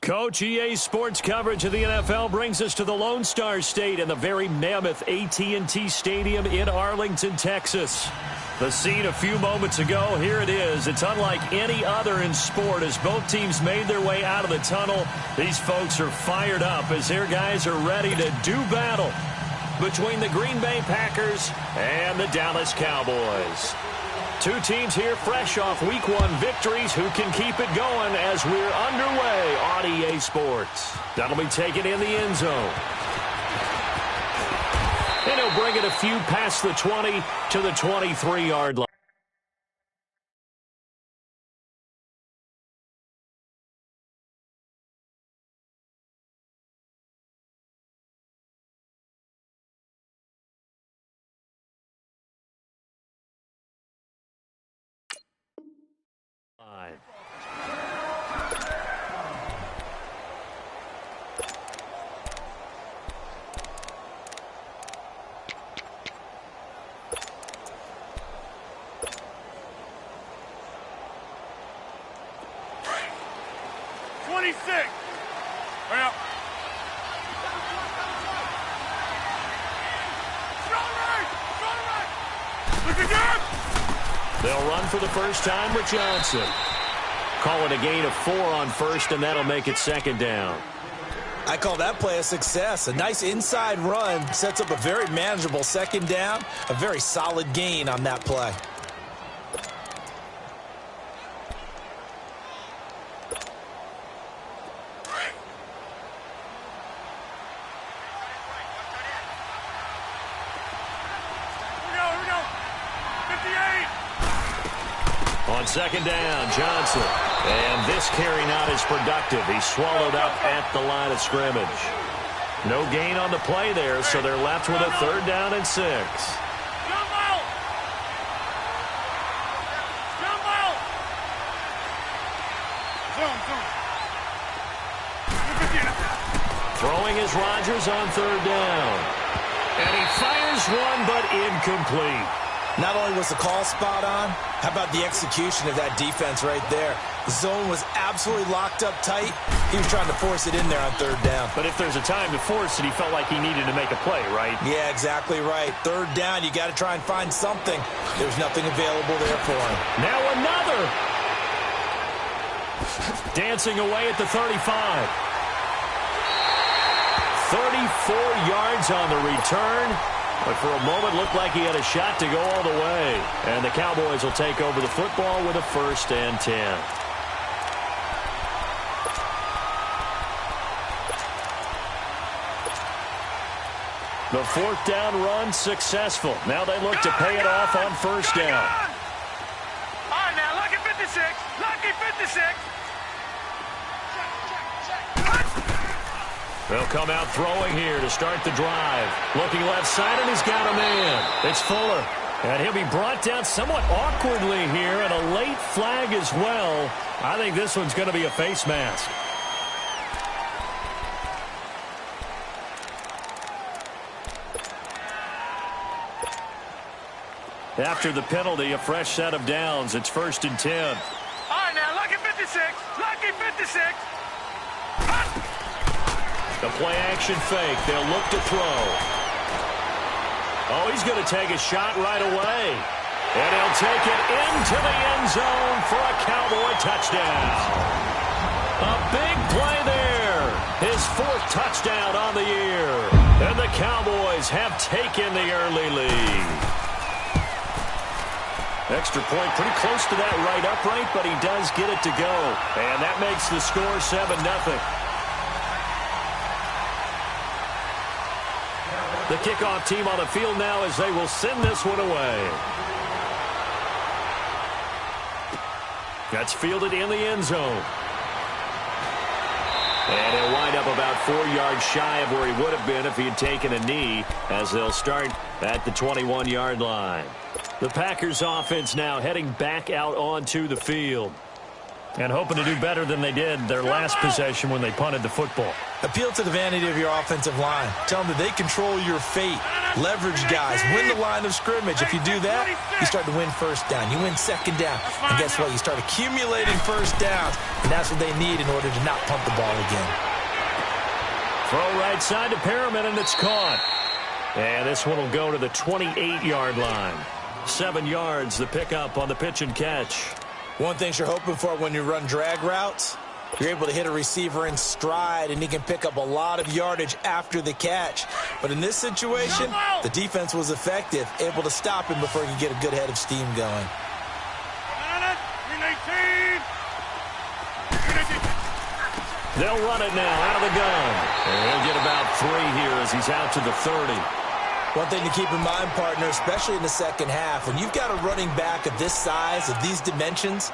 Coach, EA Sports coverage of the NFL brings us to the Lone Star State and the very mammoth AT&T Stadium in Arlington, Texas. The scene a few moments ago, here it is. It's unlike any other in sport as both teams made their way out of the tunnel. These folks are fired up as their guys are ready to do battle between the Green Bay Packers and the Dallas Cowboys. Two teams here fresh off Week 1 victories. Who can keep it going as we're underway on EA Sports? That'll be taken in the end zone. And he'll bring it a few past the 20 to the 23-yard line. They'll run for the first time with Johnson. Call it a gain of 4 on first, and that'll make it second down. I call that play a success. A nice inside run sets up a very manageable second down. A very solid gain on that play. On second down, Johnson. And this carry not as productive. He's swallowed up at the line of scrimmage. No gain on the play there, so they're left with a third down and 6. Throwing is Rodgers on third down. And he fires one, but incomplete. Not only was the call spot on, how about the execution of that defense right there? The zone was absolutely locked up tight. He was trying to force it in there on third down. But if there's a time to force it, he felt like he needed to make a play, right? Yeah, exactly right. Third down, you got to try and find something. There's nothing available there for him. Now another. Dancing away at the 35. 34 yards on the return. But for a moment, looked like he had a shot to go all the way. And the Cowboys will take over the football with a 1st and 10. The 4th down run successful. Now they look to pay it off on 1st down. All right, now, lucky 56. Lucky 56. They'll come out throwing here to start the drive. Looking left side, and he's got a man. It's Fuller. And he'll be brought down somewhat awkwardly here, and a late flag as well. I think this one's going to be a face mask. After the penalty, a fresh set of downs. It's 1st and 10. All right, now, lucky 56. Lucky 56. The play-action fake. They'll look to throw. Oh, he's going to take a shot right away. And he'll take it into the end zone for a Cowboy touchdown. A big play there. His 4th touchdown on the year. And the Cowboys have taken the early lead. Extra point pretty close to that right upright, but he does get it to go. And that makes the score 7-0. The kickoff team on the field now as they will send this one away. That's fielded in the end zone. And he'll wind up about 4 yards shy of where he would have been if he had taken a knee, as they'll start at the 21-yard line. The Packers offense now heading back out onto the field and hoping to do better than they did their last possession when they punted the football. Appeal to the vanity of your offensive line. Tell them that they control your fate. Leverage guys. Win the line of scrimmage. If you do that, you start to win first down. You win second down. And guess what? You start accumulating first downs. And that's what they need in order to not punt the ball again. Throw right side to Perriman, and it's caught. And this one will go to the 28-yard line. 7 yards, the pickup on the pitch and catch. One thing you're hoping for when you run drag routes, you're able to hit a receiver in stride, and he can pick up a lot of yardage after the catch. But in this situation, the defense was effective, able to stop him before he could get a good head of steam going. They'll run it now out of the gun. And he'll get about 3 here as he's out to the 30. One thing to keep in mind, partner, especially in the second half, when you've got a running back of this size, of these dimensions,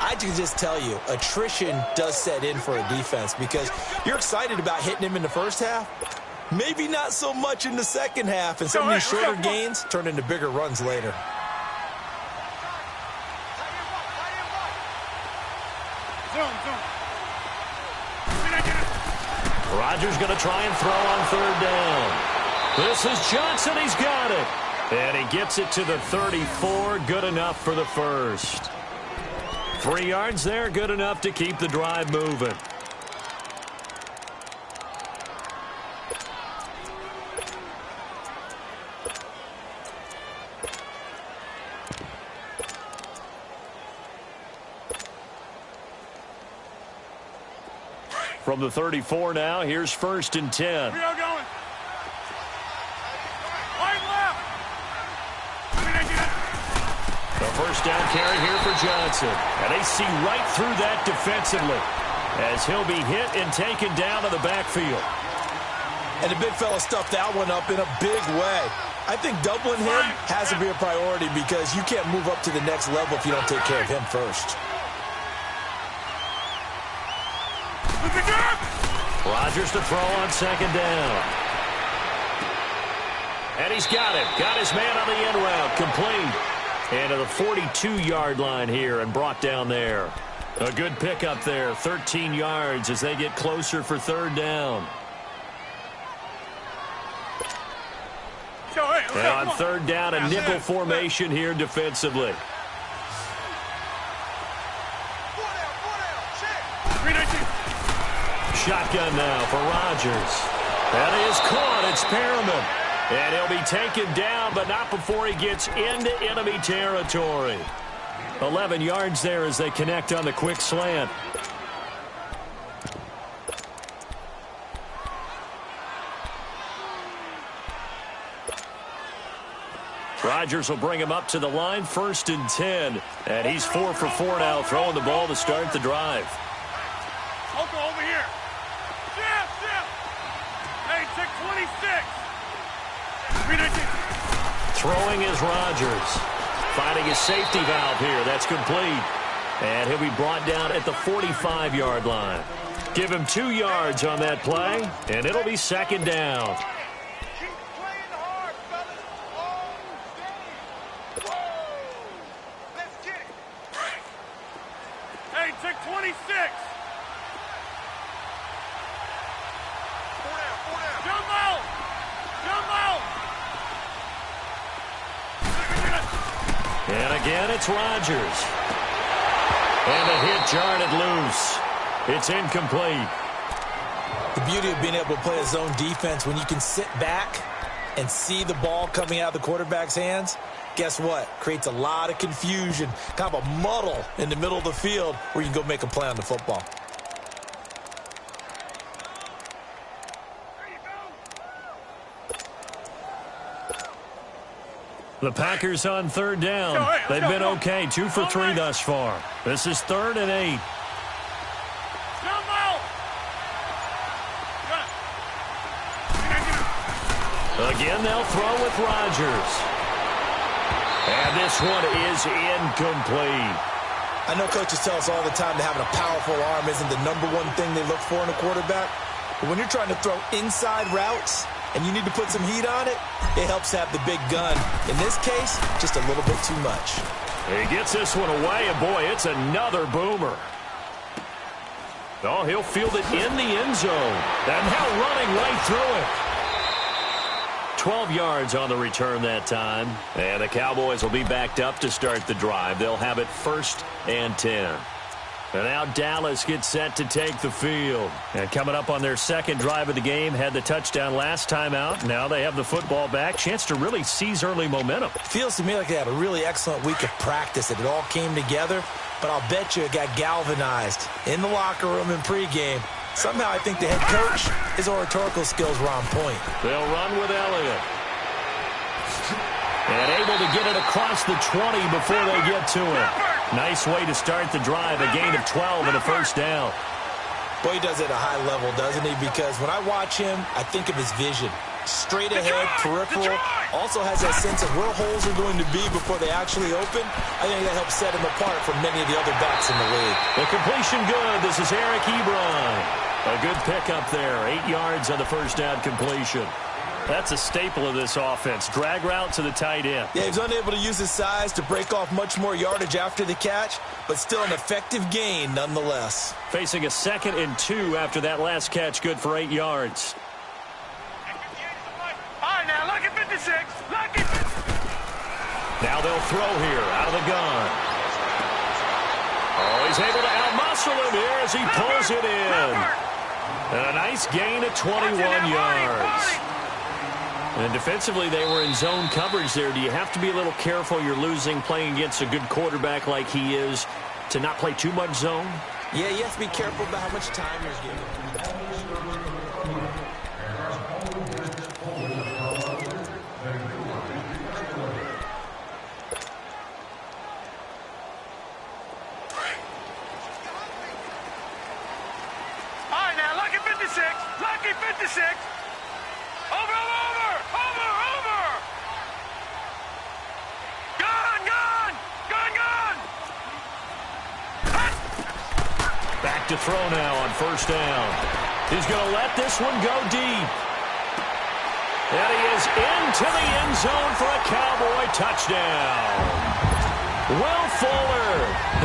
I can just tell you, attrition does set in for a defense because you're excited about hitting him in the first half. Maybe not so much in the second half, and some of these shorter gains turn into bigger runs later. Rodgers going to try and throw on third down. This is Johnson. He's got it. And he gets it to the 34. Good enough for the first. 3 yards there, good enough to keep the drive moving. From the 34 now, here's 1st and 10. We are going. The first down carry here for Johnson. And they see right through that defensively as he'll be hit and taken down to the backfield. And the big fella stuffed that one up in a big way. I think doubling him has to be a priority because you can't move up to the next level if you don't take care of him first. Rodgers to throw on second down. And he's got it. Got his man on the end route. Complete. And to the 42-yard line here and brought down there. A good pickup there. 13 yards as they get closer for third down. And on third down, a nickel formation here defensively. Shotgun now for Rodgers. That is caught. It's Perriman. And he'll be taken down, but not before he gets into enemy territory. 11 yards there as they connect on the quick slant. Rodgers will bring him up to the line, 1st and 10. And he's 4 for 4 now, throwing the ball to start the drive. Over here. Hey, check 26. Throwing is Rodgers. Finding his safety valve here. That's complete. And he'll be brought down at the 45-yard line. Give him 2 yards on that play, and it'll be second down. Keep playing hard, fellas. All day. Whoa. Let's get it. Hey, check 26. Jumbo! And again, it's Rodgers. And the hit jarred it loose. It's incomplete. The beauty of being able to play a zone defense when you can sit back and see the ball coming out of the quarterback's hands, guess what? Creates a lot of confusion, kind of a muddle in the middle of the field where you can go make a play on the football. The Packers on third down. They've been okay, 2 for 3 thus far. This is 3rd and 8. Again, they'll throw with Rodgers. And this one is incomplete. I know coaches tell us all the time that having a powerful arm isn't the #1 thing they look for in a quarterback. But when you're trying to throw inside routes and you need to put some heat on it, it helps have the big gun. In this case, just a little bit too much. He gets this one away, and boy, it's another boomer. Oh, he'll field it in the end zone. And now running right through it. 12 yards on the return that time. And the Cowboys will be backed up to start the drive. They'll have it 1st and 10. And now Dallas gets set to take the field. And coming up on their second drive of the game, had the touchdown last time out. Now they have the football back. Chance to really seize early momentum. Feels to me like they had a really excellent week of practice. It all came together. But I'll bet you it got galvanized in the locker room in pregame. Somehow I think the head coach, his oratorical skills were on point. They'll run with Elliott. And able to get it across the 20 before they get to it. Nice way to start the drive. A gain of 12 and a first down. Boy, he does it at a high level, doesn't he? Because when I watch him, I think of his vision. Straight ahead, peripheral. Also has that sense of where holes are going to be before they actually open. I think that helps set him apart from many of the other backs in the league. The completion good. This is Eric Ebron. A good pickup there. 8 yards on the first down completion. That's a staple of this offense. Drag route to the tight end. Yeah, he's unable to use his size to break off much more yardage after the catch, but still an effective gain nonetheless. Facing a 2nd and 2 after that last catch, good for 8 yards. Now look at 56. Look at. Now they'll throw here out of the gun. Oh, he's able to outmuscle him here as he pulls it in. And a nice gain of 21 yards. And defensively, they were in zone coverage there. Do you have to be a little careful? You're losing playing against a good quarterback like he is to not play too much zone? Yeah, you have to be careful about how much time you're giving. Lucky 56. Over. Gone. Back to throw now on first down. He's going to let this one go deep. And he is into the end zone for a Cowboy touchdown. Will Fuller,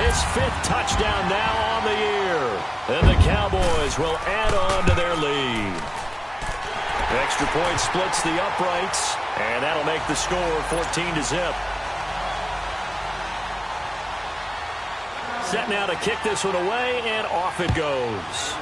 his 5th touchdown now on the year. And the Cowboys will add on to their lead. Extra point splits the uprights, and that'll make the score 14-0. Set now to kick this one away, and off it goes.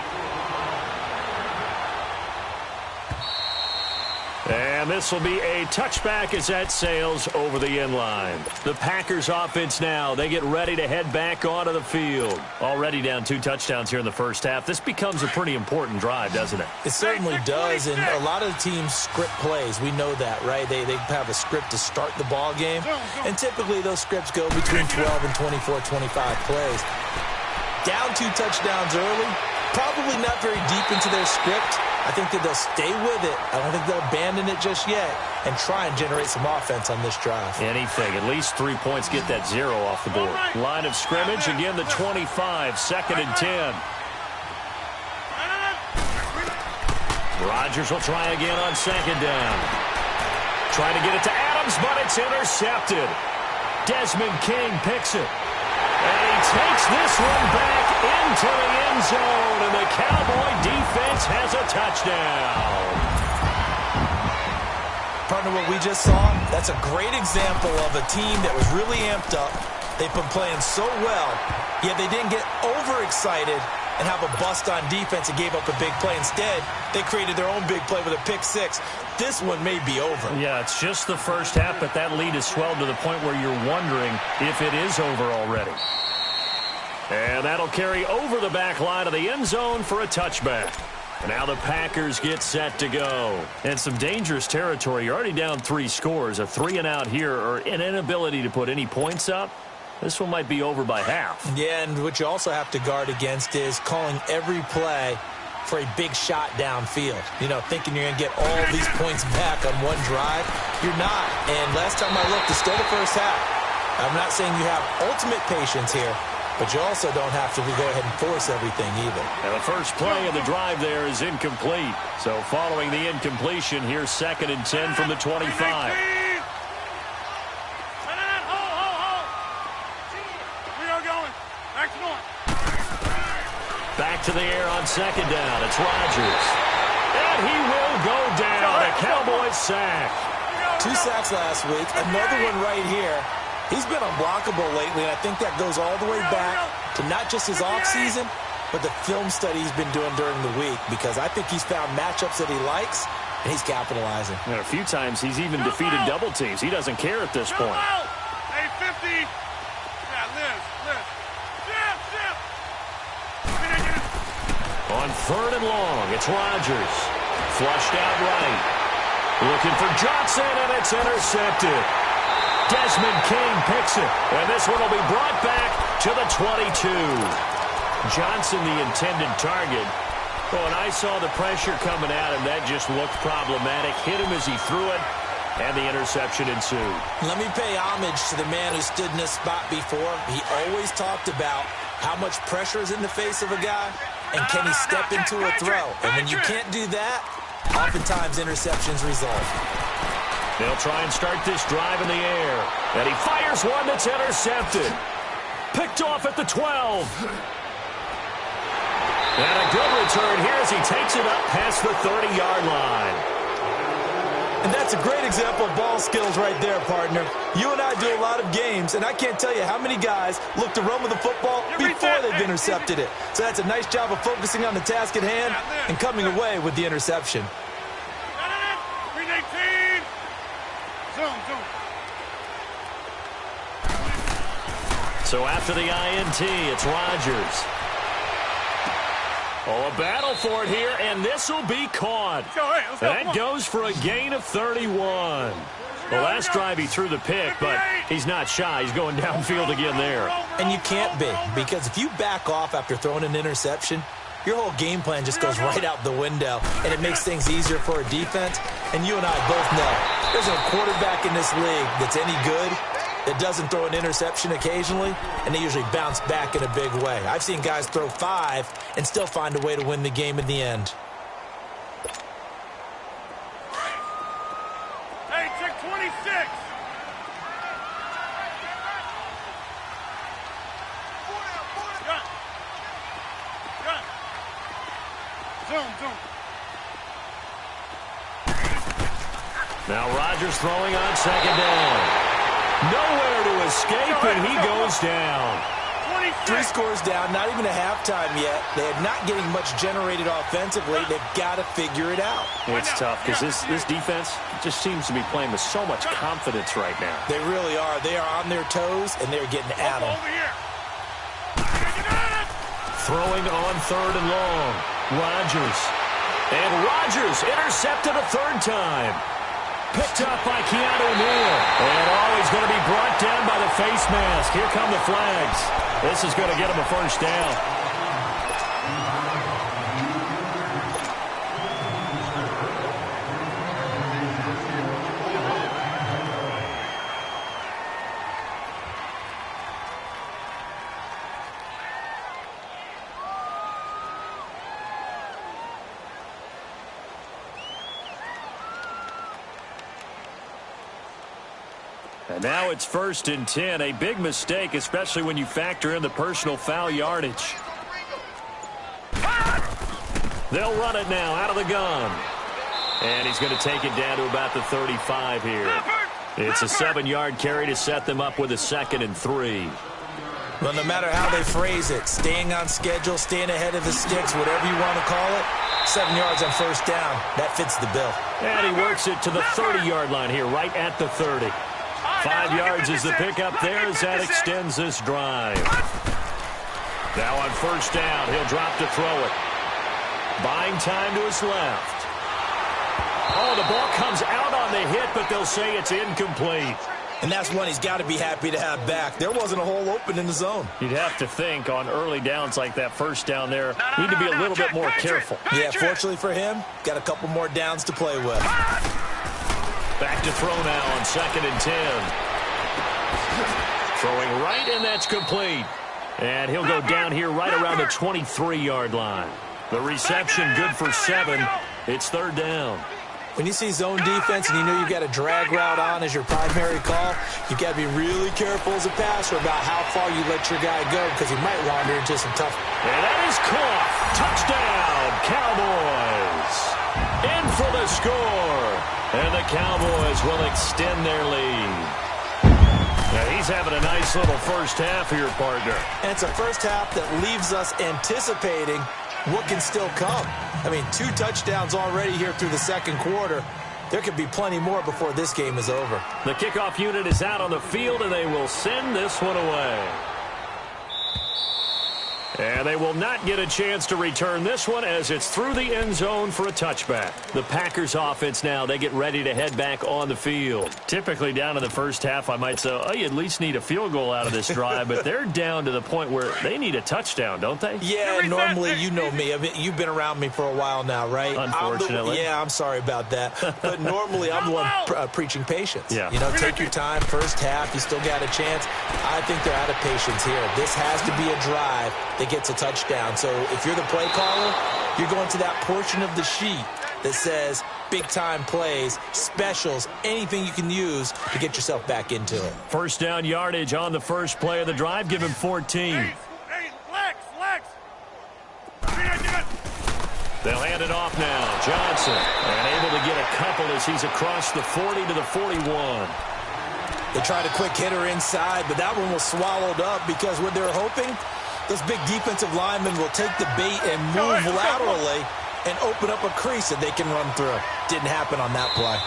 And this will be a touchback as that sails over the end line. The Packers offense now, they get ready to head back onto the field. Already down 2 touchdowns here in the first half. This becomes a pretty important drive, doesn't it? It certainly does, and a lot of the teams script plays. We know that, right? They have a script to start the ball game, and typically those scripts go between 12 and 24, 25 plays. Down 2 touchdowns early, probably not very deep into their script. I think that they'll stay with it. I don't think they'll abandon it just yet and try and generate some offense on this drive. Anything. At least 3 points. Get that 0 off the board. Line of scrimmage. Again, the 25. 2nd and 10. Rodgers will try again on 2nd down. Trying to get it to Adams, but it's intercepted. Desmond King picks it. And he takes this one back into the end zone, and the Cowboy defense has a touchdown. Partner, what we just saw, that's a great example of a team that was really amped up. They've been playing so well, yet they didn't get overexcited and have a bust on defense and gave up a big play. Instead, they created their own big play with a pick 6. This one may be over. Yeah, it's just the first half, but that lead has swelled to the point where you're wondering if it is over already. And that'll carry over the back line of the end zone for a touchback. Now the Packers get set to go. And some dangerous territory. You're already down 3 scores. A 3-and-out here, or an inability to put any points up. This one might be over by half. Yeah, and what you also have to guard against is calling every play for a big shot downfield. You know, thinking you're going to get all these points back on one drive. You're not. And last time I looked, it's still the first half. I'm not saying you have ultimate patience here, but you also don't have to go ahead and force everything either. And the first play of the drive there is incomplete. So following the incompletion, here's 2nd and 10 from the 25. Back to the air on second down. It's Rodgers. And he will go down. A Cowboys sack. 2 sacks last week. Another one right here. He's been unblockable lately, and I think that goes all the way back to not just his offseason, but the film study he's been doing during the week, because I think he's found matchups that he likes, and he's capitalizing. And a few times he's even defeated double teams. He doesn't care at this point. Hey, 50. Yeah, Liz. Zip. On third and long, it's Rodgers. Flushed out right. Looking for Johnson, and it's intercepted. Desmond King picks it, and this one will be brought back to the 22. Johnson, the intended target. Oh, and I saw the pressure coming at him. That just looked problematic. Hit him as he threw it, and the interception ensued. Let me pay homage to the man who stood in this spot before. He always talked about how much pressure is in the face of a guy, and can he step into a throw. And when you can't do that, oftentimes interceptions result. They'll try and start this drive in the air. And he fires one that's intercepted. Picked off at the 12. And a good return here as he takes it up past the 30-yard line. And that's a great example of ball skills right there, partner. You and I do a lot of games, and I can't tell you how many guys look to run with the football before they've intercepted it. So that's a nice job of focusing on the task at hand and coming away with the interception. So after the INT, it's Rodgers. Oh, a battle for it here, and this will be caught. That goes for a gain of 31. The last drive he threw the pick, but he's not shy. He's going downfield again there. And you can't be, because if you back off after throwing an interception, your whole game plan just goes right out the window, and it makes things easier for a defense. And you and I both know there's a quarterback in this league that's any good that doesn't throw an interception occasionally, and they usually bounce back in a big way. I've seen guys throw 5 and still find a way to win the game in the end. Hey, check 26. Zoom. Now Rodgers throwing on second down. Nowhere to escape, and he goes down. 3 scores down, not even a halftime yet. They're not getting much generated offensively. They've got to figure it out. It's tough because this defense just seems to be playing with so much confidence right now. They really are. They are on their toes, and they're getting at them. Throwing on third and long. Rodgers. And Rodgers intercepted a third time. Picked up by Keanu Neal. And he's going to be brought down by the face mask. Here come the flags. This is going to get him a first down. And now it's 1st and 10. A big mistake, especially when you factor in the personal foul yardage. They'll run it now out of the gun. And he's going to take it down to about the 35 here. It's a 7-yard carry to set them up with a 2nd and 3. Well, no matter how they phrase it, staying on schedule, staying ahead of the sticks, whatever you want to call it, 7 yards on first down, that fits the bill. And he works it to the 30-yard line here, right at the 30. 5 yards is the pickup there as that extends this drive. Now on first down, he'll drop to throw it. Buying time to his left. Oh, the ball comes out on the hit, but they'll say it's incomplete. And that's one he's got to be happy to have back. There wasn't a hole open in the zone. You'd have to think on early downs like that first down there, need to be a little bit more careful. Yeah, fortunately for him, got a couple more downs to play with. Back to throw now on 2nd and 10. Throwing right, and that's complete. And he'll go down here right around the 23-yard line. The reception good for 7. It's 3rd down. When you see zone defense and you know you've got a drag route on as your primary call, you've got to be really careful as a passer about how far you let your guy go because he might wander into some tough. And that is caught. Touchdown, Cowboys. In for the score. And the Cowboys will extend their lead. Now he's having a nice little first half here, partner. And it's a first half that leaves us anticipating what can still come. I mean, 2 touchdowns already here through the second quarter. There could be plenty more before this game is over. The kickoff unit is out on the field, and they will send this one away. And they will not get a chance to return this one as it's through the end zone for a touchback. The Packers offense now, they get ready to head back on the field. Typically down in the first half, I might say, oh, you at least need a field goal out of this drive, but they're down to the point where they need a touchdown, don't they? Yeah, normally, you know me. I mean, you've been around me for a while now, right? Unfortunately. I'm sorry about that. But normally, I'm the one preaching patience. Yeah. You know, take your time, first half, you still got a chance. I think they're out of patience here. This has to be a drive that gets a touchdown. So if you're the play caller, you're going to that portion of the sheet that says big-time plays, specials, anything you can use to get yourself back into it. First down yardage on the first play of the drive. Give him 14. Hey, Lex. They'll hand it off now. Johnson, and able to get a couple as he's across the 40 to the 41. They tried a quick hitter inside, but that one was swallowed up because what they're hoping, those big defensive linemen will take the bait and move laterally and open up a crease that they can run through. Didn't happen on that play.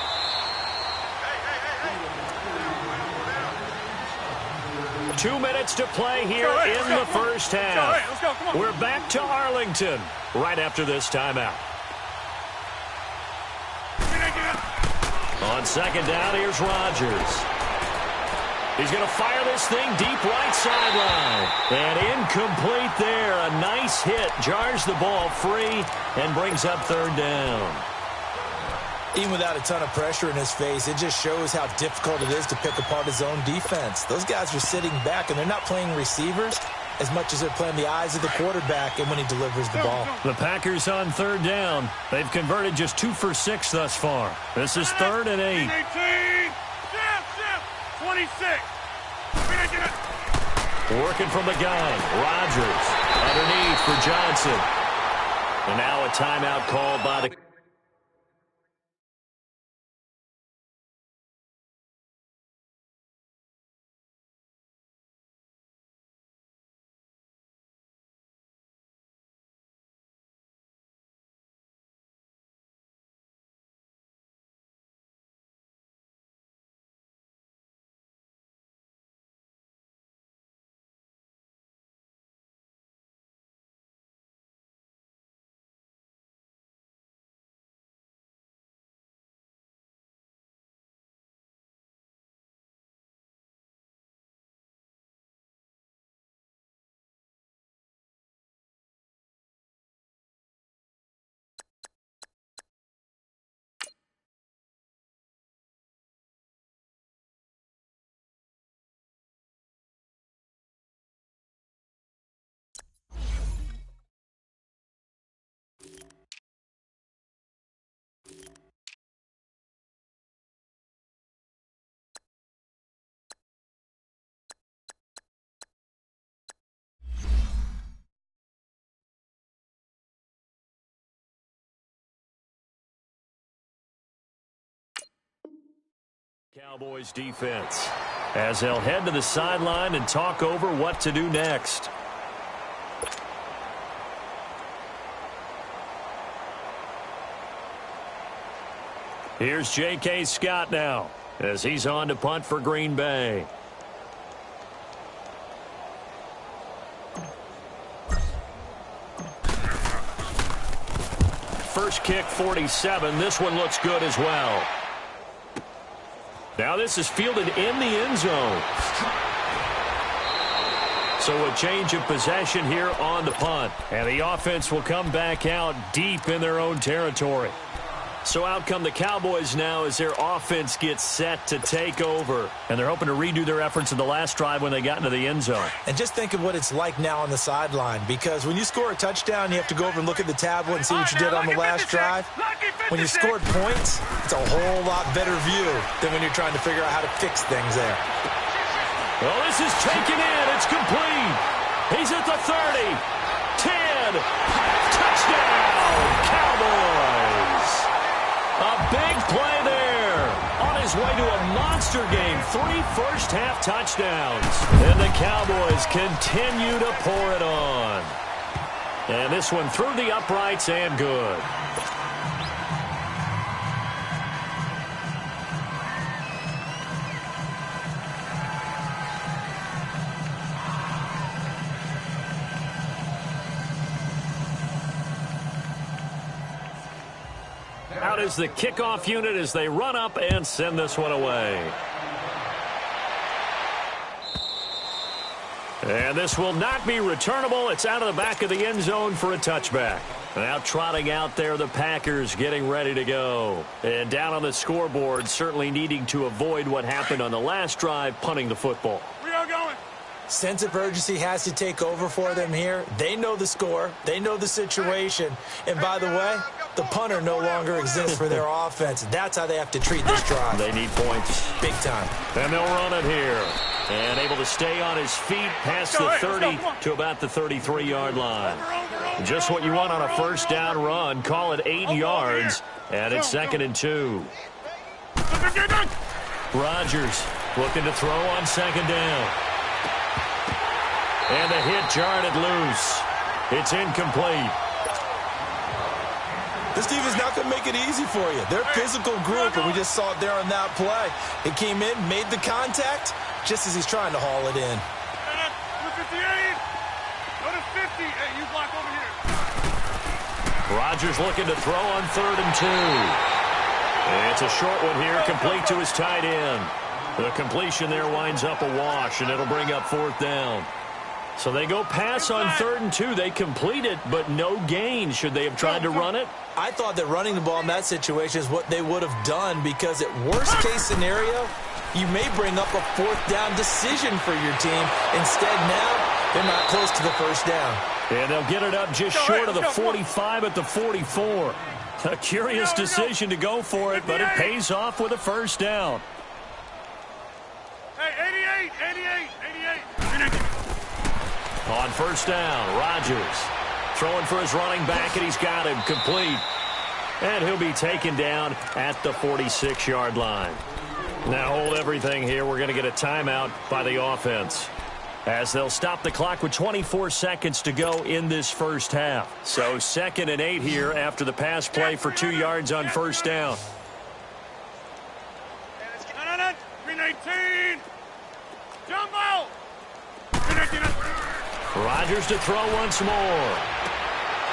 2 minutes to play here in the first half. Let's go, come on. We're back to Arlington right after this timeout. On second down, here's Rodgers. He's going to fire this thing deep right sideline. And incomplete there. A nice hit. Jars the ball free and brings up third down. Even without a ton of pressure in his face, it just shows how difficult it is to pick apart his own defense. Those guys are sitting back, and they're not playing receivers as much as they're playing the eyes of the quarterback and when he delivers the ball. The Packers on third down. They've converted just 2 for 6 thus far. This is 3rd and 8. 26. Working from the gun. Rodgers underneath for Johnson. And now a timeout called by the... Cowboys defense as they'll head to the sideline and talk over what to do next. Here's J.K. Scott now as he's on to punt for Green Bay. First kick, 47. This one looks good as well. Now this is fielded in the end zone. So a change of possession here on the punt. And the offense will come back out deep in their own territory. So out come the Cowboys now as their offense gets set to take over. And they're hoping to redo their efforts in the last drive when they got into the end zone. And just think of what it's like now on the sideline, because when you score a touchdown, you have to go over and look at the tablet and see what you did on the last drive. When you scored points, it's a whole lot better view than when you're trying to figure out how to fix things there. Well, this is taken in. It's complete. He's at the 30, 10, Touchdown, Cowboys! A big play there. On his way to a monster game, 3 first-half touchdowns. And the Cowboys continue to pour it on. And this one through the uprights and good. Out is the kickoff unit as they run up and send this one away. And this will not be returnable. It's out of the back of the end zone for a touchback. Now trotting out there, the Packers getting ready to go. And down on the scoreboard, certainly needing to avoid what happened on the last drive, punting the football. We are going. Sense of urgency has to take over for them here. They know the score. They know the situation. And by the way, the punter no longer exists for their offense. That's how they have to treat this drive. They need points. Big time. And they'll run it here. And able to stay on his feet past the 30 to about the 33-yard line. Just what you want on a first down run. Call it 8 yards. And it's 2nd and 2. Rodgers looking to throw on 2nd down. And the hit jarred it loose. It's incomplete. This defense not going to make it easy for you. They're a physical group, and we just saw it there on that play. It came in, made the contact, just as he's trying to haul it in. 58. Go to 50. Hey, you block over here. Rodgers looking to throw on 3rd and 2. It's a short one here, complete to his tight end. The completion there winds up a wash, and it'll bring up 4th down. So they go pass on 3rd and 2. They complete it, but no gain. Should they have tried to run it? I thought that running the ball in that situation is what they would have done, because at worst-case scenario, you may bring up a 4th down decision for your team. Instead, now, they're not close to the first down. And they'll get it up just short of the 45 at the 44. A curious decision to go for it, but it pays off with a first down. Hey, 88. On first down, Rodgers throwing for his running back, and he's got him complete. And he'll be taken down at the 46-yard line. Now hold everything here. We're going to get a timeout by the offense, as they'll stop the clock with 24 seconds to go in this first half. So 2nd and 8 here after the pass play for 2 yards on first down. 319. Jumbo. Rodgers to throw once more.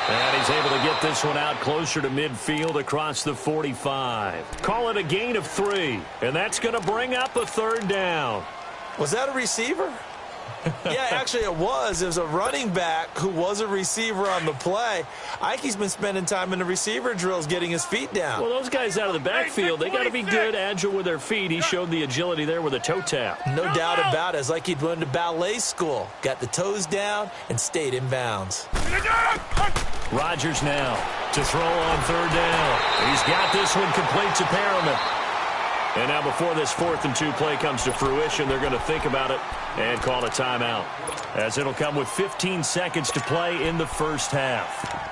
And he's able to get this one out closer to midfield across the 45. Call it a gain of 3. And that's going to bring up a 3rd down. Was that a receiver? Yeah, actually it was. It was a running back who was a receiver on the play. Ike's been spending time in the receiver drills getting his feet down. Well, those guys out of the backfield, they got to be good, agile with their feet. He showed the agility there with a toe tap. No doubt about it. It's like he'd went to ballet school. Got the toes down and stayed in bounds. Rodgers now to throw on 3rd down. He's got this one complete to Perriman. And now before this 4th and 2 play comes to fruition, they're going to think about it and call a timeout, as it'll come with 15 seconds to play in the first half.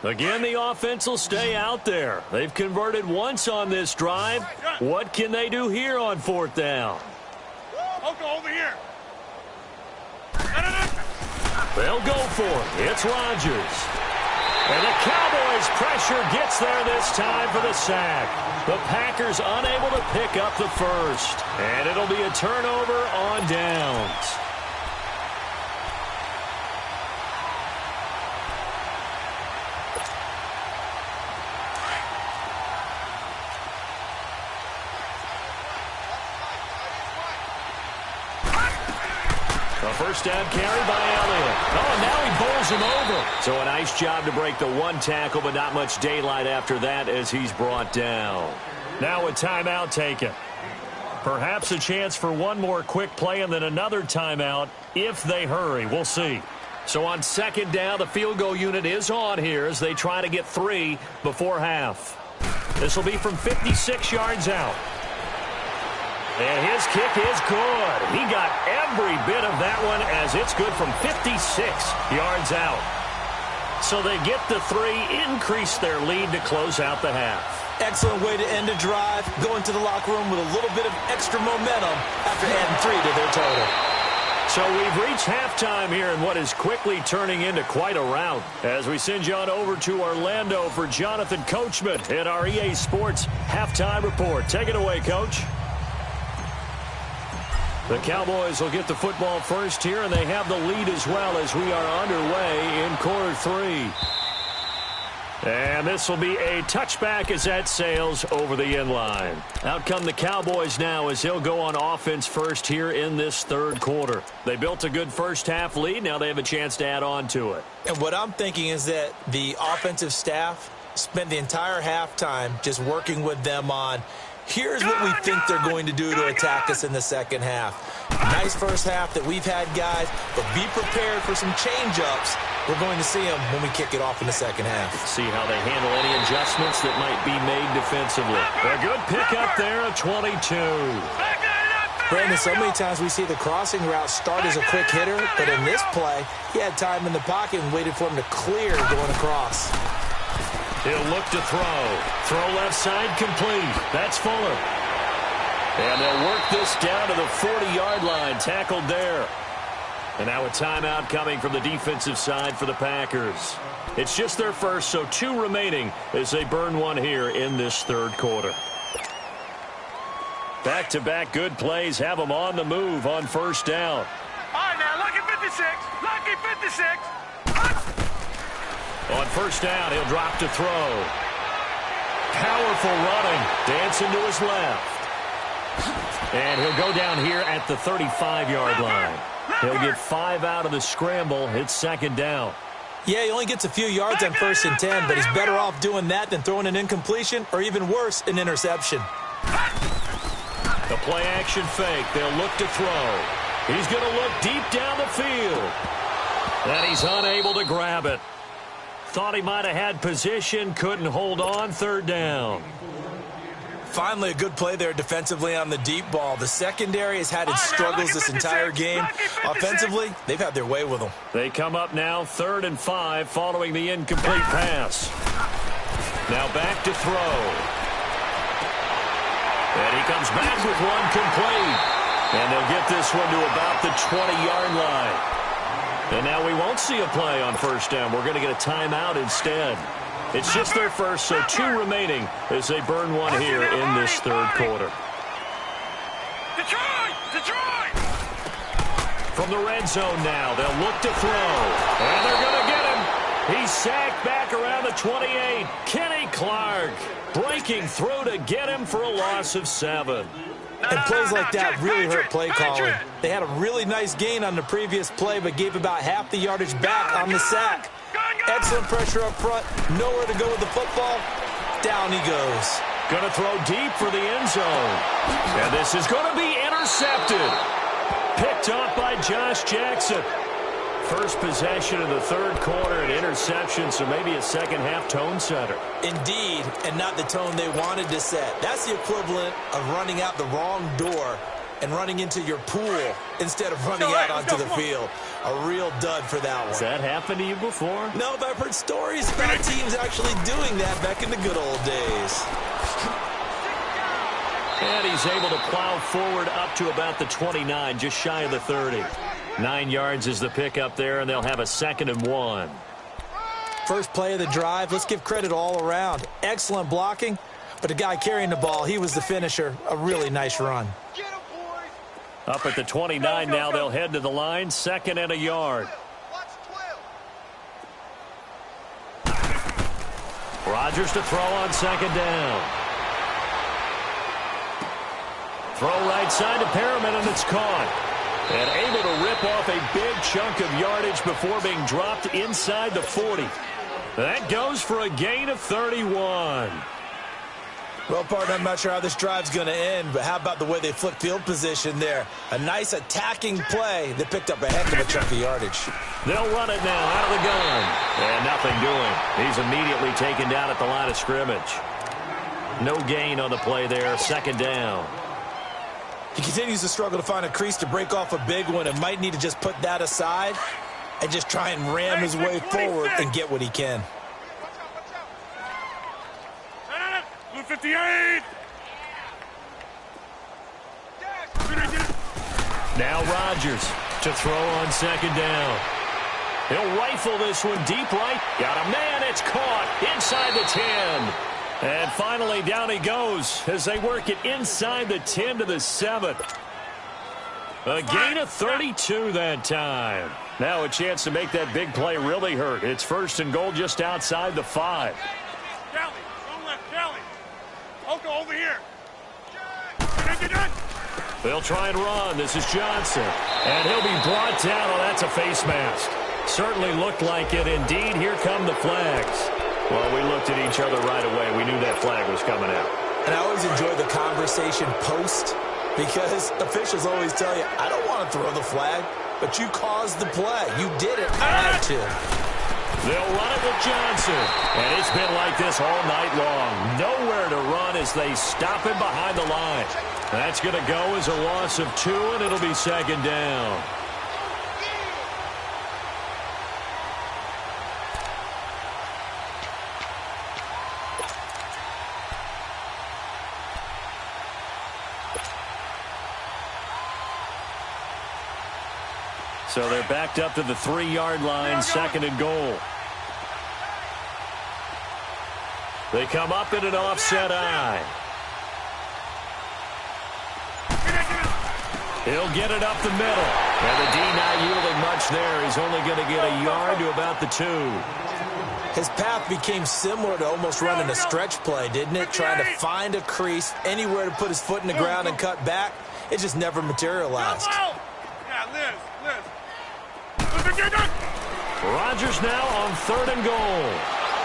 Again, the offense will stay out there. They've converted once on this drive. What can they do here on 4th down? Over here. They'll go for it. It's Rodgers. And the Cowboys' pressure gets there this time for the sack. The Packers unable to pick up the first. And it'll be a turnover on downs. First down carry by Elliott. Oh, and now he bowls him over. So a nice job to break the one tackle, but not much daylight after that as he's brought down. Now a timeout taken. Perhaps a chance for one more quick play and then another timeout if they hurry. We'll see. So on second down, the field goal unit is on here as they try to get 3 before half. This will be from 56 yards out. And his kick is good. He got every bit of that one as it's good from 56 yards out. So they get the 3, increase their lead to close out the half. Excellent way to end a drive. Go into the locker room with a little bit of extra momentum after adding 3 to their total. So we've reached halftime here in what is quickly turning into quite a rout as we send you on over to Orlando for Jonathan Coachman at our EA Sports Halftime Report. Take it away, Coach. The Cowboys will get the football first here, and they have the lead as well as we are underway in quarter 3. And this will be a touchback as that sails over the end line. Out come the Cowboys now as he'll go on offense first here in this third quarter. They built a good first half lead. Now they have a chance to add on to it. And what I'm thinking is that the offensive staff spent the entire halftime just working with them on, here's what we think they're going to do to attack us in the second half. Nice first half that we've had, guys, but be prepared for some change-ups. We're going to see them when we kick it off in the second half. See how they handle any adjustments that might be made defensively. A good pickup there at 22. Brandon, so many times we see the crossing route start as a quick hitter, but in this play, he had time in the pocket and waited for him to clear going across. He'll look to throw. Throw left side complete. That's Fuller. And they'll work this down to the 40-yard line. Tackled there. And now a timeout coming from the defensive side for the Packers. It's just their first, so 2 remaining as they burn one here in this third quarter. Back-to-back good plays have them on the move on first down. All right, now, lucky 56. Lucky 56. On first down, he'll drop to throw. Powerful running. Dancing to his left. And he'll go down here at the 35-yard line. He'll get 5 out of the scramble. It's second down. Yeah, he only gets a few yards on 1st and 10, but he's better off doing that than throwing an incompletion or even worse, an interception. The play-action fake. They'll look to throw. He's going to look deep down the field. And he's unable to grab it. Thought he might have had position, couldn't hold on, third down. Finally, a good play there defensively on the deep ball. The secondary has had its struggles this entire game. Offensively, they've had their way with them. They come up now 3rd and 5 following the incomplete pass. Now back to throw. And he comes back with one complete. And they'll get this one to about the 20-yard line. And now we won't see a play on first down. We're going to get a timeout instead. It's just their first, so 2 remaining as they burn one here in this third quarter. Detroit! From the red zone now, they'll look to throw. And they're going to get him. He's sacked back around the 28. Kenny Clark breaking through to get him for a loss of 7. And plays like that really hurt play calling. They had a really nice gain on the previous play, but gave about half the yardage back on the sack. Excellent pressure up front. Nowhere to go with the football. Down he goes. Going to throw deep for the end zone. And this is going to be intercepted. Picked up by Josh Jackson. First possession of the third quarter, an interception, so maybe a second-half tone setter. Indeed, and not the tone they wanted to set. That's the equivalent of running out the wrong door and running into your pool instead of running out onto the field. A real dud for that one. Has that happened to you before? No, but I've heard stories about teams actually doing that back in the good old days. And he's able to plow forward up to about the 29, just shy of the 30. 9 yards is the pickup there, and they'll have a 2nd and 1. First play of the drive. Let's give credit all around. Excellent blocking, but the guy carrying the ball, he was the finisher. A really nice run. Up at the 29 now, they'll head to the line, 2nd and a yard. Rodgers to throw on 2nd down. Throw right side to Perriman, and it's caught. And able to rip off a big chunk of yardage before being dropped inside the 40. That goes for a gain of 31. Well, partner, I'm not sure how this drive's going to end, but how about the way they flipped field position there? A nice attacking play that picked up a heck of a chunk of yardage. They'll run it now out of the gun. And nothing doing. He's immediately taken down at the line of scrimmage. No gain on the play there, second down. He continues to struggle to find a crease to break off a big one and might need to just put that aside and just try and ram his way forward and get what he can. Blue 58. Now Rodgers to throw on second down. He'll rifle this one deep right. Got a man. It's caught inside the 10. And finally down he goes as they work it inside the 10 to the 7. A gain of 32 that time. Now a chance to make that big play really hurt. It's first and goal just outside the 5. Kelly, don't left, Kelly. Oko, over here. They'll try and run. This is Johnson. And he'll be brought down. Oh, that's a face mask. Certainly looked like it. Indeed, here come the flags. Well, we looked at each other right away. We knew that flag was coming out. And I always enjoy the conversation post because officials always tell you, I don't want to throw the flag, but you caused the play. You did it. I had to. They'll run it with Johnson. And it's been like this all night long. Nowhere to run as they stop him behind the line. That's going to go as a loss of 2, and it'll be second down. So they're backed up to the 3-yard line, second and goal. They come up in an offset eye. He'll get it up the middle. And the D not yielding much there. He's only going to get a yard to about the 2. His path became similar to almost running a stretch play, didn't it? Trying to find a crease, anywhere to put his foot in the ground and cut back. It just never materialized. Yeah, Liz. Rodgers now on third and goal.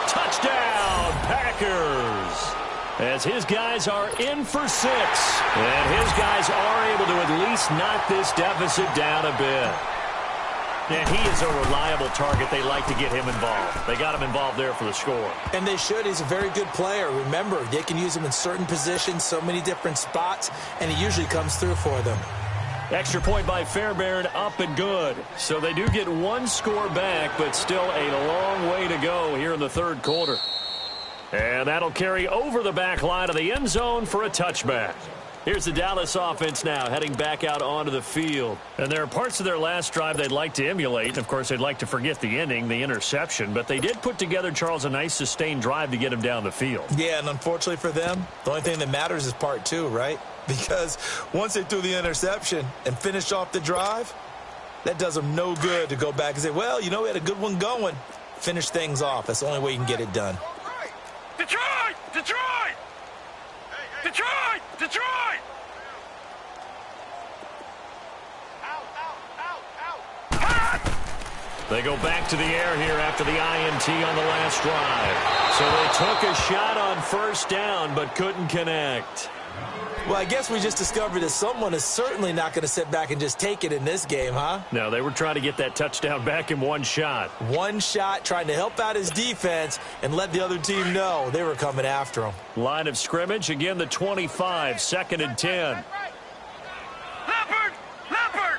Touchdown, Packers. As his guys are in for 6. And his guys are able to at least knock this deficit down a bit. And he is a reliable target. They like to get him involved. They got him involved there for the score. And they should. He's a very good player. Remember, they can use him in certain positions, so many different spots, and he usually comes through for them. Extra point by Fairbairn, up and good. So they do get 1 score back, but still a long way to go here in the third quarter. And that'll carry over the back line of the end zone for a touchback. Here's the Dallas offense now heading back out onto the field. And there are parts of their last drive they'd like to emulate. Of course, they'd like to forget the ending, the interception. But they did put together, Charles, a nice sustained drive to get him down the field. Yeah, and unfortunately for them, the only thing that matters is part 2, right? Because once they threw the interception and finished off the drive, that does them no good to go back and say, well, you know, we had a good one going. Finish things off. That's the only way you can get it done. Detroit! Detroit! Detroit! Detroit! They go back to the air here after the INT on the last drive. So they took a shot on first down but couldn't connect. Well, I guess we just discovered that someone is certainly not going to sit back and just take it in this game, huh? No, they were trying to get that touchdown back in one shot. One shot, trying to help out his defense and let the other team know they were coming after him. Line of scrimmage, again the 25, second and 10. Leopard! Leopard!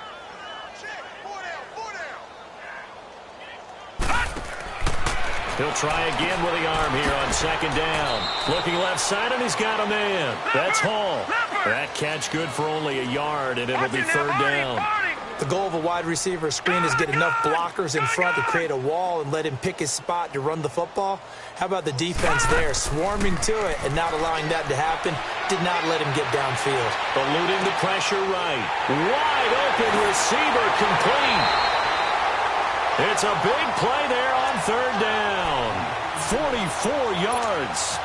He'll try again with the arm here on second down. Looking left side, and he's got a man. That's Hall. That catch good for only a yard, and it'll be third down. The goal of a wide receiver screen is get enough blockers in front to create a wall and let him pick his spot to run the football. How about the defense there, swarming to it and not allowing that to happen? Did not let him get downfield. Eluding the pressure right. Wide open receiver complete. It's a big play there on third down. 44 yards.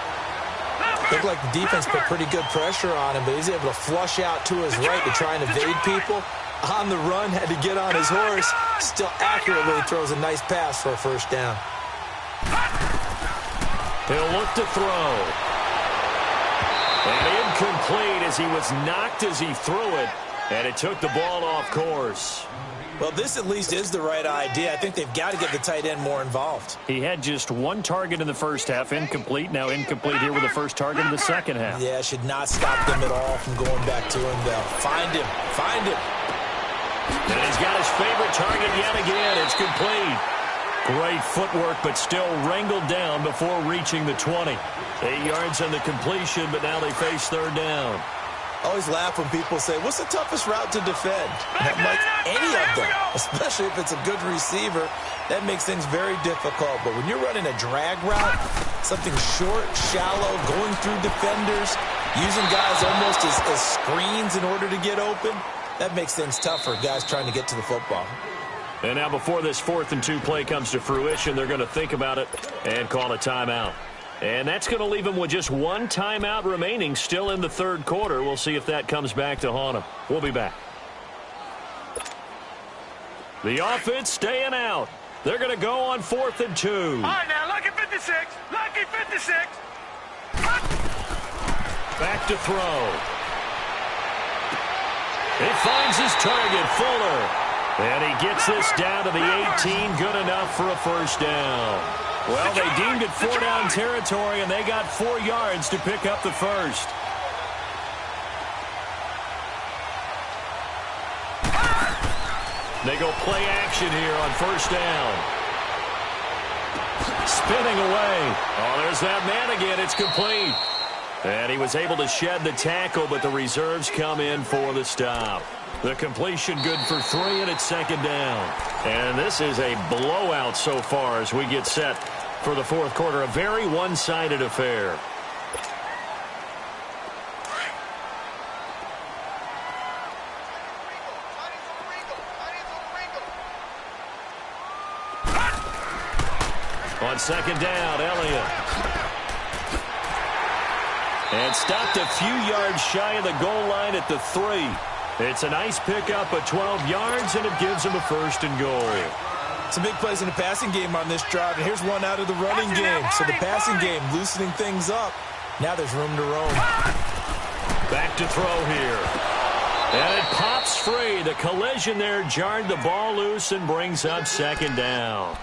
Looked like the defense put pretty good pressure on him, but he's able to flush out to his right to try and evade people. On the run, had to get on his horse. Still accurately throws a nice pass for a first down. He'll look to throw. And incomplete as he was knocked as he threw it, and it took the ball off course. Well, this at least is the right idea. I think they've got to get the tight end more involved. He had just one target in the first half, incomplete. Now incomplete here with the first target in the second half. Yeah, should not stop them at all from going back to him, though. Find him. Find him. And he's got his favorite target yet again. It's complete. Great footwork, but still wrangled down before reaching the 20. 8 yards on the completion, but now they face third down. I always laugh when people say, what's the toughest route to defend? And I'm like, any of them, especially if it's a good receiver. That makes things very difficult. But when you're running a drag route, something short, shallow, going through defenders, using guys almost as screens in order to get open, that makes things tougher, guys trying to get to the football. And now before this 4th and 2 play comes to fruition, they're going to think about it and call a timeout. And that's going to leave them with just one timeout remaining still in the third quarter. We'll see if that comes back to haunt them. We'll be back. The offense staying out. They're going to go on 4th and 2. All right, now, lucky 56. Lucky 56. Back to throw. He finds his target, Fuller. And he gets this down to the 18. Good enough for a first down. Well, they deemed it 4-down territory, and they got 4 yards to pick up the first. They go play action here on first down. Spinning away. Oh, there's that man again. It's complete. And he was able to shed the tackle, but the reserves come in for the stop. The completion good for 3, and it's second down. And this is a blowout so far as we get set for the fourth quarter. A very one-sided affair. On second down, Elliott. And stopped a few yards shy of the goal line at the 3. It's a nice pickup of 12 yards, and it gives them a first and goal. Some big plays in the passing game on this drive, and here's one out of the running game. So the passing game loosening things up. Now there's room to roam. Back to throw here. And it pops free. The collision there jarred the ball loose and brings up second down.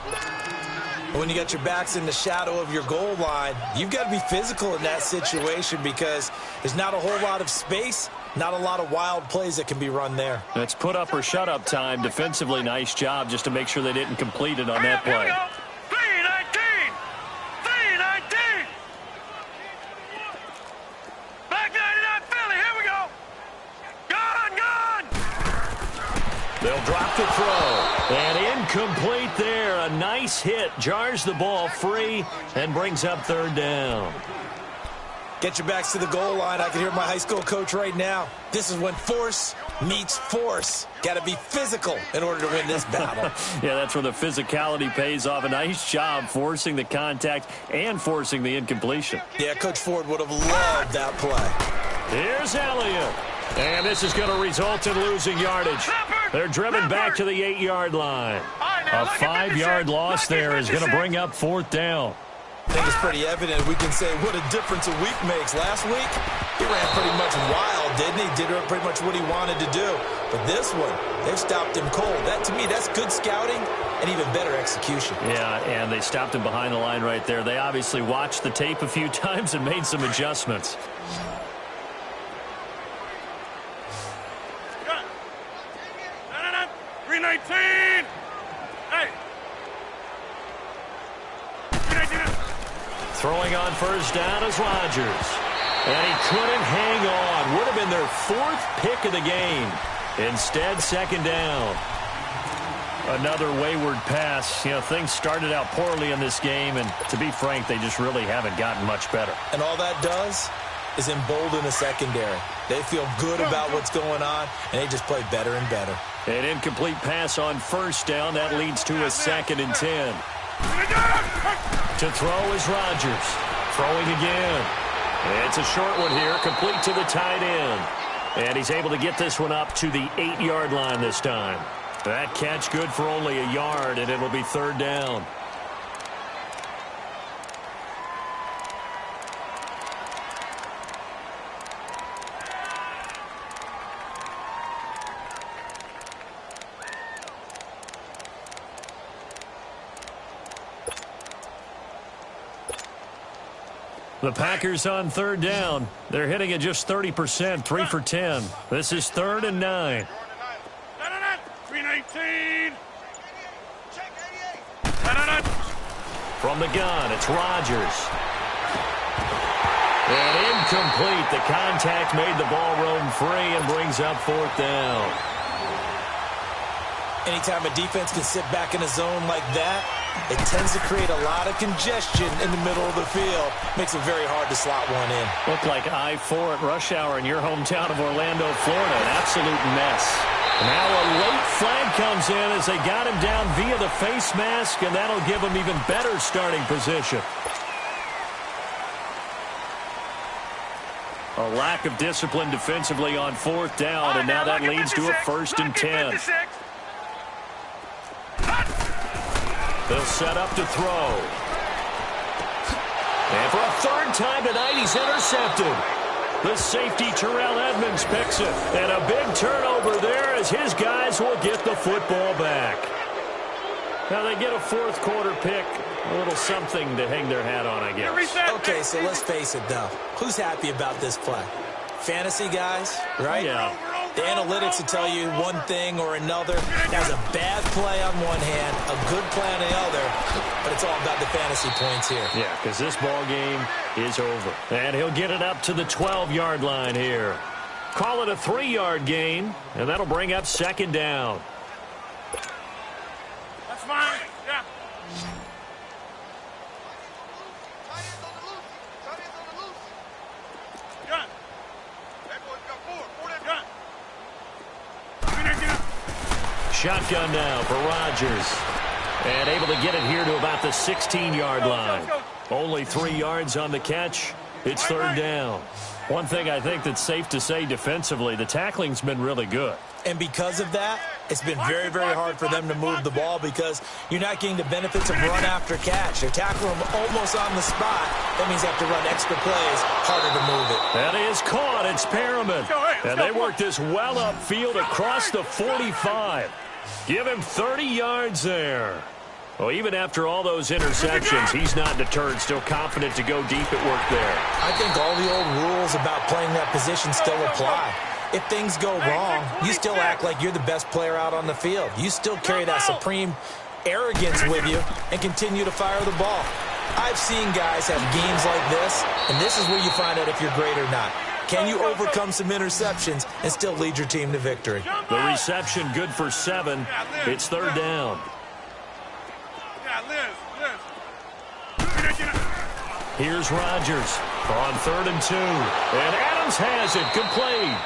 When you got your backs in the shadow of your goal line, you've got to be physical in that situation because there's not a whole lot of space, not a lot of wild plays that can be run there. That's put up or shut up time. Defensively, nice job just to make sure they didn't complete it on that play. 3-19. 3-19. Back 99 Philly. Here we go. Gone. They'll drop the throw. And incomplete there. A nice hit. Jars the ball free and brings up third down. Get your backs to the goal line. I can hear my high school coach right now. This is when force meets force. Got to be physical in order to win this battle. Yeah, that's where the physicality pays off. A nice job forcing the contact and forcing the incompletion. Yeah, Coach Ford would have loved that play. Here's Elliott. And this is going to result in losing yardage. They're driven back to the 8-yard line. A 5-yard loss there is going to bring up fourth down. I think it's pretty evident. We can say what a difference a week makes. Last week, he ran pretty much wild, didn't he? Did pretty much what he wanted to do. But this one, they've stopped him cold. That, to me, that's good scouting and even better execution. Yeah, and they stopped him behind the line right there. They obviously watched the tape a few times and made some adjustments. No. 3-19. Hey. 3-19. Throwing on first down is Rodgers. And he couldn't hang on. Would have been their 4th pick of the game. Instead, second down. Another wayward pass. You know, things started out poorly in this game, and to be frank, they just really haven't gotten much better. And all that does is embolden the secondary. They feel good about what's going on, and they just play better and better. An incomplete pass on first down. That leads to a 2nd and 10. To throw is Rodgers. Throwing again. It's a short one here, complete to the tight end. And he's able to get this one up to the 8-yard line this time. That catch good for only a yard, and it'll be third down. The Packers on third down. They're hitting at just 30%, 3 for 10. This is 3rd and 9. 319. From the gun, it's Rodgers. And incomplete. The contact made the ball roam free and brings up 4th down. Anytime a defense can sit back in a zone like that, it tends to create a lot of congestion in the middle of the field. Makes it very hard to slot one in. Looked like I-4 at rush hour in your hometown of Orlando, Florida. An absolute mess. Now a late flag comes in as they got him down via the face mask, and that'll give him even better starting position. A lack of discipline defensively on 4th down, and now that leads to a 1st and 10. They'll set up to throw. And for a 3rd time tonight, he's intercepted. The safety, Terrell Edmonds, picks it. And a big turnover there as his guys will get the football back. Now they get a 4th quarter pick. A little something to hang their hat on, I guess. Okay, so let's face it, though. Who's happy about this play? Fantasy guys, right? Yeah. The analytics will tell you one thing or another. That's a bad play on one hand, a good play on the other, but it's all about the fantasy points here. Yeah, because this ball game is over. And he'll get it up to the 12-yard line here. Call it a 3-yard gain, and that'll bring up 2nd down. That's fine. Yeah. Gun. That boy's got 4. 4 that gun. Shotgun now for Rodgers. And able to get it here to about the 16-yard line. Only 3 yards on the catch. It's 3rd down. One thing I think that's safe to say defensively, the tackling's been really good. And because of that, it's been very, very hard for them to move the ball because you're not getting the benefits of run after catch. They're tackling them almost on the spot. That means they have to run extra plays, harder to move it. That is caught. It's Perriman. And they work this well upfield across the 45. Give him 30 yards there. Well, even after all those interceptions, he's not deterred, still confident to go deep at work there. I think all the old rules about playing that position still apply. If things go wrong, you still act like you're the best player out on the field. You still carry that supreme arrogance with you and continue to fire the ball. I've seen guys have games like this, and this is where you find out if you're great or not. Can you overcome some interceptions and still lead your team to victory? The reception good for 7. It's 3rd down. Here's Rodgers on 3rd and 2. And Adams has it complete.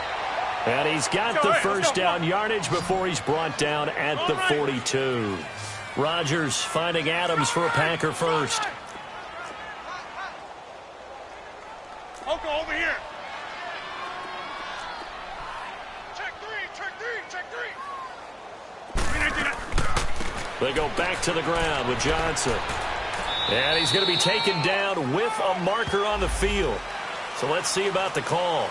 And he's got the 1st down yardage before he's brought down at the 42. Rodgers finding Adams for a Packer first. Oko over here. Check 3. They go back to the ground with Johnson. And he's going to be taken down with a marker on the field. So let's see about the call.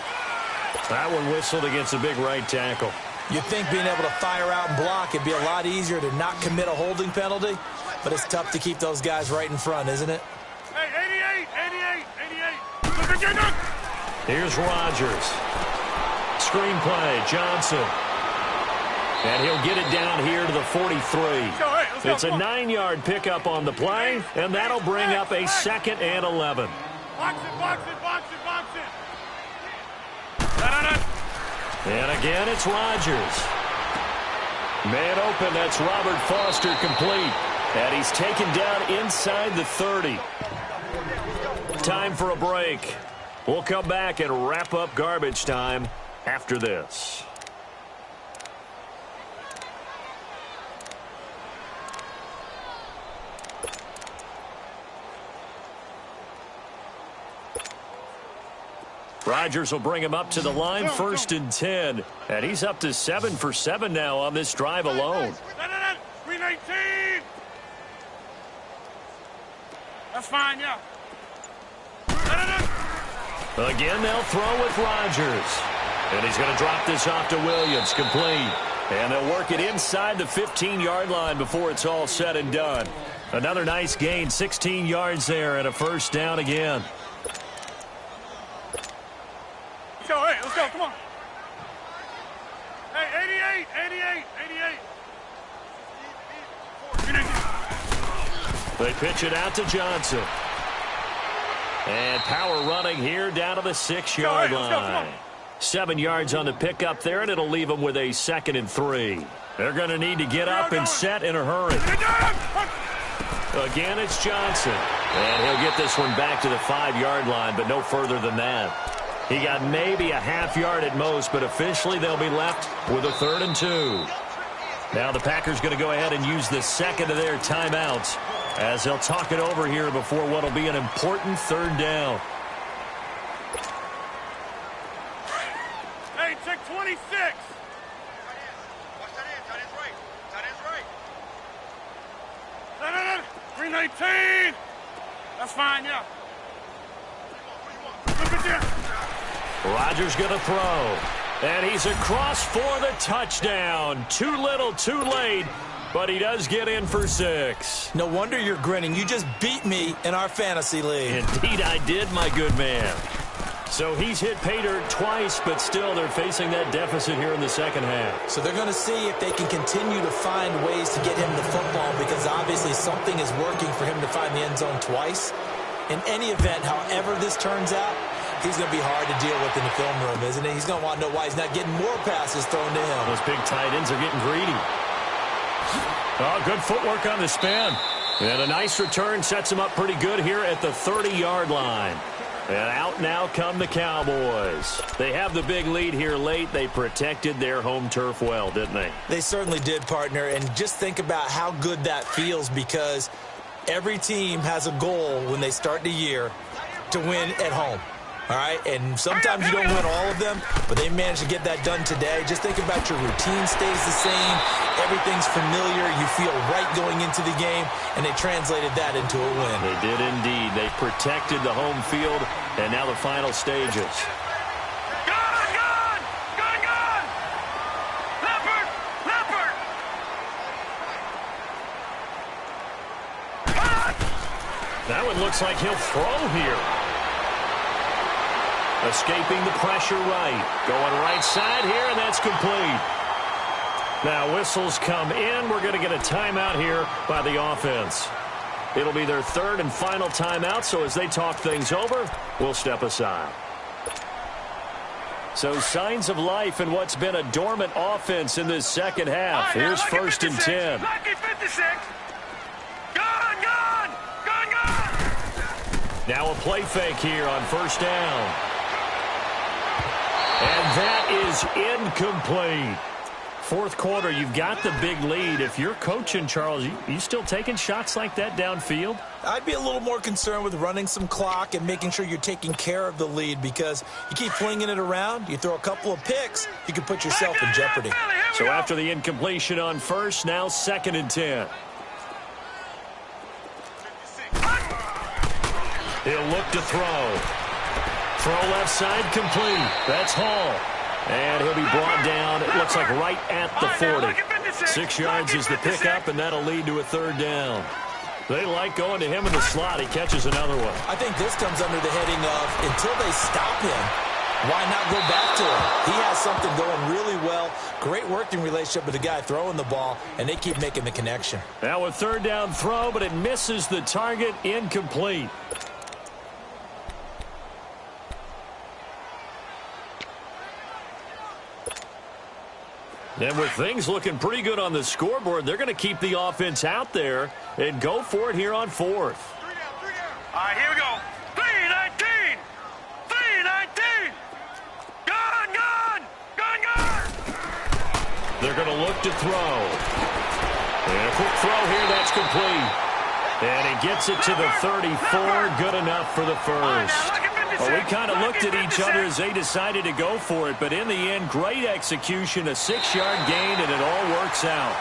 That one whistled against a big right tackle. You'd think being able to fire out and block it'd be a lot easier to not commit a holding penalty, but it's tough to keep those guys right in front, isn't it? Hey, 88. Here's Rodgers. Screenplay, Johnson. And he'll get it down here to the 43. It's a 9-yard pickup on the play, and that'll bring up a 2nd and 11. Box it. And again, it's Rodgers. Man open, that's Robert Foster complete. And he's taken down inside the 30. Time for a break. We'll come back and wrap up garbage time after this. Rodgers will bring him up to the line, 1st and 10. And he's up to 7 for 7 now on this drive alone. 319. That's fine, yeah. Again, they'll throw with Rodgers. And he's going to drop this off to Williams, complete. And they'll work it inside the 15-yard line before it's all said and done. Another nice gain, 16 yards there, and a 1st down again. Let's go, come on. Hey, 88. They pitch it out to Johnson. And power running here down to the 6-yard line. 7 yards on the pickup there, and it'll leave them with a 2nd and 3. They're going to need to get up and set in a hurry. Again, it's Johnson. And he'll get this one back to the 5-yard line, but no further than that. He got maybe a half yard at most, but officially they'll be left with a 3rd and 2. Now the Packers going to go ahead and use the second of their timeouts as they'll talk it over here before what will be an important 3rd down. Hey, check 26. Tight end, 319. That's fine, yeah. Rodgers going to throw. And he's across for the touchdown. Too little, too late. But he does get in for 6. No wonder you're grinning. You just beat me in our fantasy league. Indeed I did, my good man. So he's hit pay dirt twice, but still they're facing that deficit here in the second half. So they're going to see if they can continue to find ways to get him the football, because obviously something is working for him to find the end zone twice. In any event, however this turns out, he's going to be hard to deal with in the film room, isn't he? He's going to want to know why he's not getting more passes thrown to him. Those big tight ends are getting greedy. Oh, good footwork on the spin. And a nice return sets him up pretty good here at the 30-yard line. And out now come the Cowboys. They have the big lead here late. They protected their home turf well, didn't they? They certainly did, partner. And just think about how good that feels, because every team has a goal when they start the year to win at home. All right, and sometimes you don't win all of them, but they managed to get that done today. Just think about your routine stays the same. Everything's familiar. You feel right going into the game, and they translated that into a win. They did indeed. They protected the home field, and now the final stages. Gone! Leopard! That one looks like he'll throw here. Escaping the pressure right. Going right side here, and that's complete. Now whistles come in. We're going to get a timeout here by the offense. It'll be their 3rd and final timeout, so as they talk things over, we'll step aside. So signs of life in what's been a dormant offense in this second half. Here's 1st and 10. Lucky 56. Gone! Now a play fake here on 1st down. And that is incomplete. 4th quarter, you've got the big lead. If you're coaching, Charles, you still taking shots like that downfield? I'd be a little more concerned with running some clock and making sure you're taking care of the lead, because you keep flinging it around, you throw a couple of picks, you can put yourself in jeopardy. So after the incompletion on 1st, now 2nd and 10. He'll look to throw. Throw left side complete. That's Hall. And he'll be brought down, it looks like right at the 40. 6 yards is the pickup, and that'll lead to a 3rd down. They like going to him in the slot. He catches another one. I think this comes under the heading of, until they stop him, why not go back to him? He has something going really well. Great working relationship with the guy throwing the ball, and they keep making the connection. Now a 3rd down throw, but it misses the target, incomplete. And with things looking pretty good on the scoreboard, they're going to keep the offense out there and go for it here on 4th. All right, here we go. 319. Gone. They're going to look to throw. And a quick throw here, that's complete. And he gets it to the 34, good enough for the 1st. Well, we kind of looked at each other as they decided to go for it, but in the end, great execution, a 6-yard gain, and it all works out.